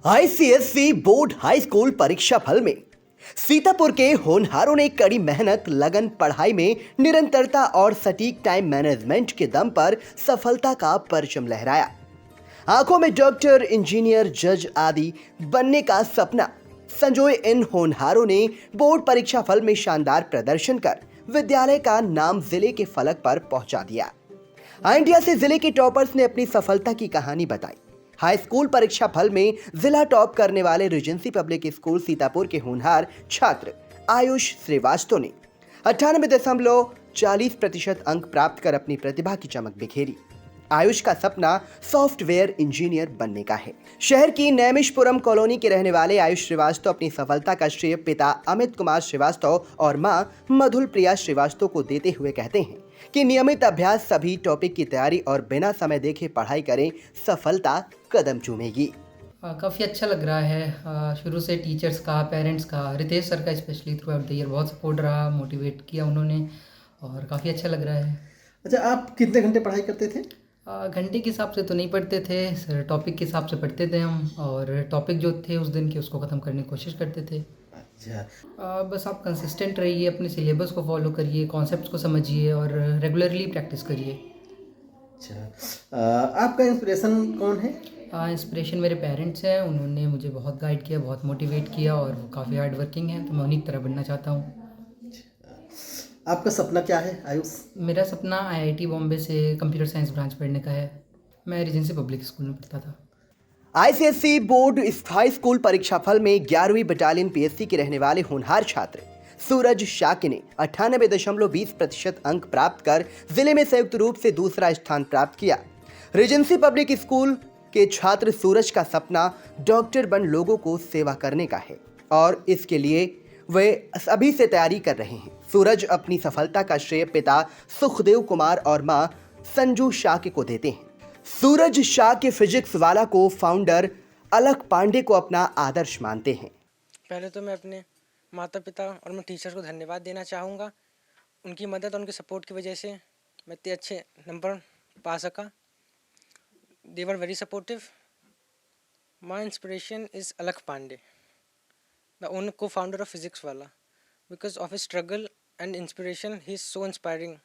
ICSE board high school परीक्षा फल में सीतापुर के होनहारों ने कड़ी मेहनत, लगन, पढ़ाई में निरंतरता और सटीक टाइम मैनेजमेंट के दम पर सफलता का परचम लहराया। आंखों में डॉक्टर, इंजीनियर, जज आदि बनने का सपना संजोए इन होनहारों ने बोर्ड परीक्षा फल में शानदार प्रदर्शन कर विद्यालय का नाम जिले के फलक पर पहुंचा दिया। इंडिया से जिले के टॉपर्स ने अपनी सफलता की कहानी बताई। हाई स्कूल परीक्षा फल में जिला टॉप करने वाले रीजेंसी पब्लिक स्कूल सीतापुर के होनहार छात्र आयुष श्रीवास्तव ने 98.40% अंक प्राप्त कर अपनी प्रतिभा की चमक बिखेरी। आयुष का सपना सॉफ्टवेयर इंजीनियर बनने का है। शहर की नैमिषपुरम कॉलोनी के रहने वाले आयुष श्रीवास्तव अपनी सफलता का श्रेय पिता अमित कुमार श्रीवास्तव और मां मधुल प्रिया श्रीवास्तव को देते हुए कहते हैं कि नियमित अभ्यास, सभी टॉपिक की तैयारी और बिना समय देखे पढ़ाई करें, सफलता कदम चूमेगी। काफ़ी अच्छा लग रहा है। शुरू से टीचर्स का, पेरेंट्स का, रितेश सर का specially through out the year बहुत सपोर्ट रहा, मोटिवेट किया उन्होंने और काफ़ी अच्छा लग रहा है। अच्छा, आप कितने घंटे पढ़ाई करते थे? घंटे के हिसाब से तो नहीं पढ़ते थे सर, टॉपिक के हिसाब से पढ़ते थे हम और टॉपिक जो थे उस दिन के उसको ख़त्म करने की कोशिश करते थे। अच्छा, बस आप कंसिस्टेंट रहिए, अपने सिलेबस को फॉलो करिए, कॉन्सेप्ट्स को समझिए और रेगुलरली प्रैक्टिस करिए। अच्छा, आपका इंस्पिरेशन कौन है? इंस्पिरेशन मेरे पेरेंट्स हैं, उन्होंने मुझे बहुत गाइड किया, बहुत मोटिवेट किया और वो काफ़ी हार्ड वर्किंग है, तो मैं उन्हीं की तरह बनना चाहता हूँ। आपका सपना क्या है आयुष? मेरा सपना आईआईटी बॉम्बे से कंप्यूटर साइंस ब्रांच पढ़ने का है। मैं रीजेंसी पब्लिक स्कूल में पढ़ता था। आईसीएसई बोर्ड हाई स्कूल परीक्षा फल में 11वीं बटालियन पीएससी के रहने वाले होनहार छात्र सूरज शाक्य ने 98.20% अंक प्राप्त कर जिले में संयुक्त रूप से दूसरा स्थान प्राप्त किया। रीजेंसी पब्लिक स्कूल के छात्र सूरज का सपना डॉक्टर बन लोगों को सेवा करने का है और इसके लिए वे अभी से तैयारी कर रहे हैं। सूरज अपनी सफलता का श्रेय पिता सुखदेव कुमार और मां संजू शाक्य को देते हैं। सूरज शाक्य फिजिक्स वाला को फाउंडर अलख पांडे को अपना आदर्श मानते हैं। पहले तो मैं अपने माता पिता और मैं टीचर को धन्यवाद देना चाहूँगा। उनकी मदद और उनके सपोर्ट की वजह से मैं इतने अच्छे नंबर पा सका। They were very supportive. My inspiration is Alakh Pandey, the owner co-founder of Physics Wala. Because of his struggle and inspiration, he is so inspiring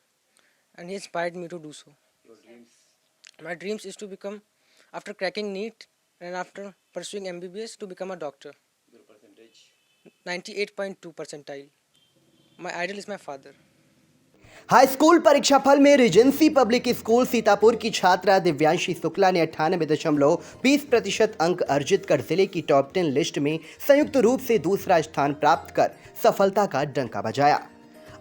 and he inspired me to do so. Your dreams? My dreams is to become, after cracking NEET and after pursuing MBBS, to become a doctor. Your percentage? 98.2 percentile. My idol is my father. High school परीक्षा फल में Regency public school Sitapur की छात्रा दिव्यांशी शुक्ला ने 98.20% अंक अर्जित कर जिले की टॉप 10 लिस्ट में संयुक्त रूप से दूसरा स्थान प्राप्त कर सफलता का डंका बजाया।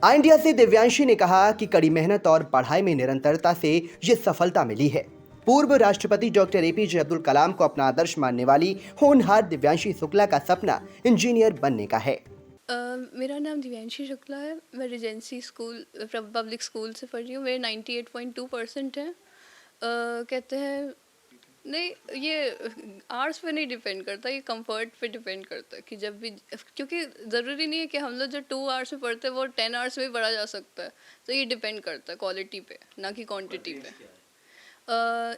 इंडिया से दिव्यांशी ने कहा कि कड़ी मेहनत और पढ़ाई में निरंतरता से ये सफलता मिली है। पूर्व राष्ट्रपति डॉक्टर एपीजे अब्दुल कलाम को अपना आदर्श मानने वाली होनहार दिव्यांशी शुक्ला का सपना इंजीनियर बनने का है। मेरा नाम दिव्यांशी शुक्ला है। मैं रीजेंसी स्कूल पब्लिक स्कूल से पढ़ रही हूँ। मेरे 98.2% हैं। कहते हैं नहीं, ये आर्ट्स पे नहीं डिपेंड करता, ये कंफर्ट पे डिपेंड करता है कि जब भी, क्योंकि ज़रूरी नहीं है कि हम लोग जो 2 आवर्स में पढ़ते हैं वो 10 आवर्स में भी पढ़ा जा सकता है। तो ये डिपेंड करता है क्वालिटी पे, ना कि क्वांटिटी पे।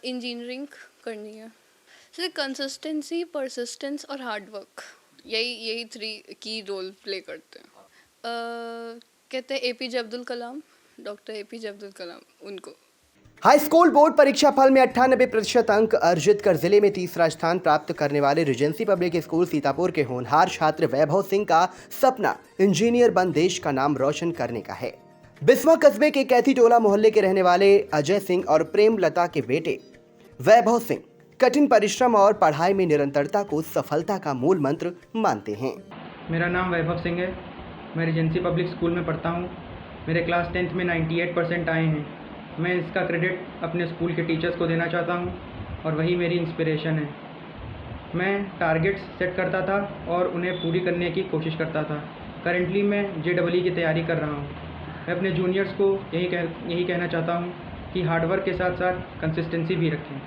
इंजीनियरिंग करनी है। सिर्फ कंसिस्टेंसी, परसिस्टेंस और हार्ड वर्क, यही 3 की रोल प्ले करते हैं। कहते हैं APJ Abdul Kalam, doctor APJ Abdul Kalam, उनको। हाई स्कूल बोर्ड परीक्षा फल में 98% अंक अर्जित कर जिले में तीसरा स्थान प्राप्त करने वाले रीजेंसी पब्लिक स्कूल सीतापुर के होनहार छात्र वैभव सिंह का सपना इंजीनियर बन देश का नाम रोशन करने का है। बिस्वा कस्बे के कैथी टोला मोहल्ले के रहने वाले अजय सिंह और प्रेमलता के बेटे वैभव सिंह कठिन परिश्रम और पढ़ाई में निरंतरता को सफलता का मूल मंत्र मानते हैं। मेरा नाम वैभव सिंह है। मैं रीजेंसी पब्लिक स्कूल में पढ़ता हूँ। मेरे क्लास 10th में 98% आए हैं। मैं इसका क्रेडिट अपने स्कूल के टीचर्स को देना चाहता हूँ और वही मेरी इंस्पिरेशन है। मैं टारगेट्स सेट करता था और उन्हें पूरी करने की कोशिश करता था। करेंटली मैं JEE की तैयारी कर रहा हूँ। मैं अपने जूनियर्स को यही कहना चाहता हूँ कि हार्डवर्क के साथ साथ कंसिस्टेंसी भी रखें।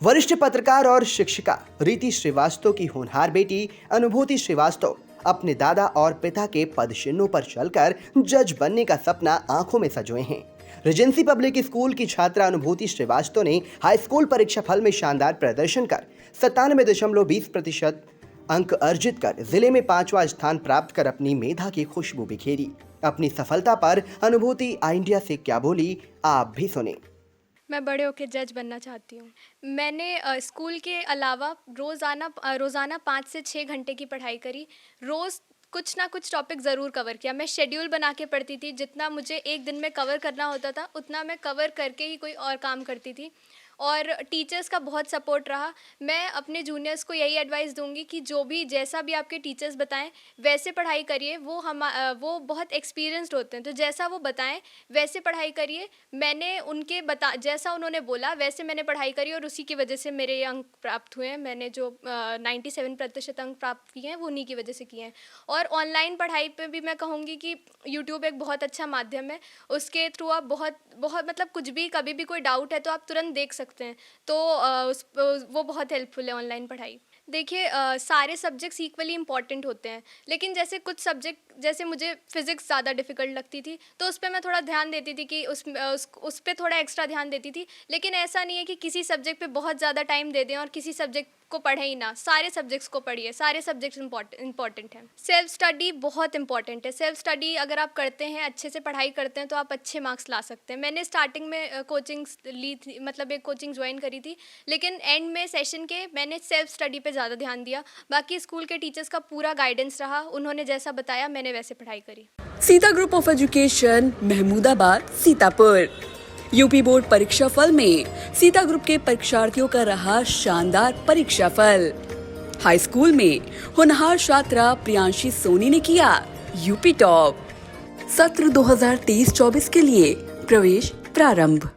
वरिष्ठ पत्रकार और शिक्षिका रीति श्रीवास्तव की होनहार बेटी अनुभूति श्रीवास्तव अपने दादा और पिता के पदचिन्हों पर चलकर जज बनने का सपना आंखों में सजोए हैं। रीजेंसी पब्लिक स्कूल की छात्रा अनुभूति श्रीवास्तव ने हाई स्कूल परीक्षा फल में शानदार प्रदर्शन कर 97.20% अंक अर्जित कर जिले में 5वां स्थान प्राप्त कर अपनी मेधा की खुशबू बिखेरी। अपनी सफलता पर अनुभूति आई इंडिया से क्या बोली, आप भी सुने। मैं बड़े होकर जज बनना चाहती हूँ। मैंने स्कूल के अलावा रोज़ाना 5 से 6 घंटे की पढ़ाई करी। रोज़ कुछ ना कुछ टॉपिक ज़रूर कवर किया। मैं शेड्यूल बना के पढ़ती थी, जितना मुझे एक दिन में कवर करना होता था उतना मैं कवर करके ही कोई और काम करती थी। और टीचर्स का बहुत सपोर्ट रहा। मैं अपने जूनियर्स को यही एडवाइस दूंगी कि जो भी जैसा भी आपके टीचर्स बताएं वैसे पढ़ाई करिए। वो बहुत एक्सपीरियंस्ड होते हैं, तो जैसा वो बताएं वैसे पढ़ाई करिए। मैंने जैसा उन्होंने बोला वैसे मैंने पढ़ाई करी और उसी की वजह से मेरे ये अंक प्राप्त हुए हैं। मैंने जो 97% अंक प्राप्त किए हैं वो उन्हीं की वजह से किए हैं। और ऑनलाइन पढ़ाई पे भी मैं कहूँगी कि यूट्यूब एक बहुत अच्छा माध्यम है। उसके थ्रू आप बहुत मतलब कुछ भी कभी भी कोई डाउट है तो आप तुरंत देख सकते हैं। तो वो बहुत हेल्पफुल है ऑनलाइन पढ़ाई। देखिए सारे सब्जेक्ट्स इक्वली इम्पॉर्टेंट होते हैं, लेकिन जैसे कुछ सब्जेक्ट, जैसे मुझे फ़िज़िक्स ज़्यादा डिफ़िकल्ट लगती थी तो उस पर मैं थोड़ा ध्यान देती थी कि उस पर थोड़ा एक्स्ट्रा ध्यान देती थी। लेकिन ऐसा नहीं है कि किसी सब्जेक्ट पे बहुत ज़्यादा टाइम दे दें और किसी सब्जेक्ट को पढ़ें ही ना। सारे सब्जेक्ट्स को पढ़िए, सारे सब्जेक्ट्स इंपॉर्टेंट हैं। सेल्फ स्टडी बहुत इंपॉर्टेंट है। सेल्फ स्टडी अगर आप करते हैं, अच्छे से पढ़ाई करते हैं तो आप अच्छे मार्क्स ला सकते हैं। मैंने स्टार्टिंग में कोचिंग्स ली थी, मतलब एक कोचिंग ज्वाइन करी थी, लेकिन एंड में सेशन के मैंने सेल्फ स्टडी पे ज़्यादा ध्यान दिया। बाकी स्कूल के टीचर्स का पूरा गाइडेंस रहा, उन्होंने जैसा बताया मैंने वैसे पढ़ाई करी। Sita group of education, Mahmudabad, Sitapur. UP board परीक्षा फल में सीता ग्रुप के परीक्षार्थियों का रहा शानदार परीक्षा फल। हाई स्कूल में होनहार छात्रा प्रियांशी सोनी ने किया यूपी टॉप। सत्र 2023-24 के लिए प्रवेश प्रारंभ।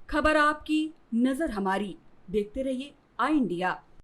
खबर आपकी, नजर हमारी। देखते रहिए आई इंडिया।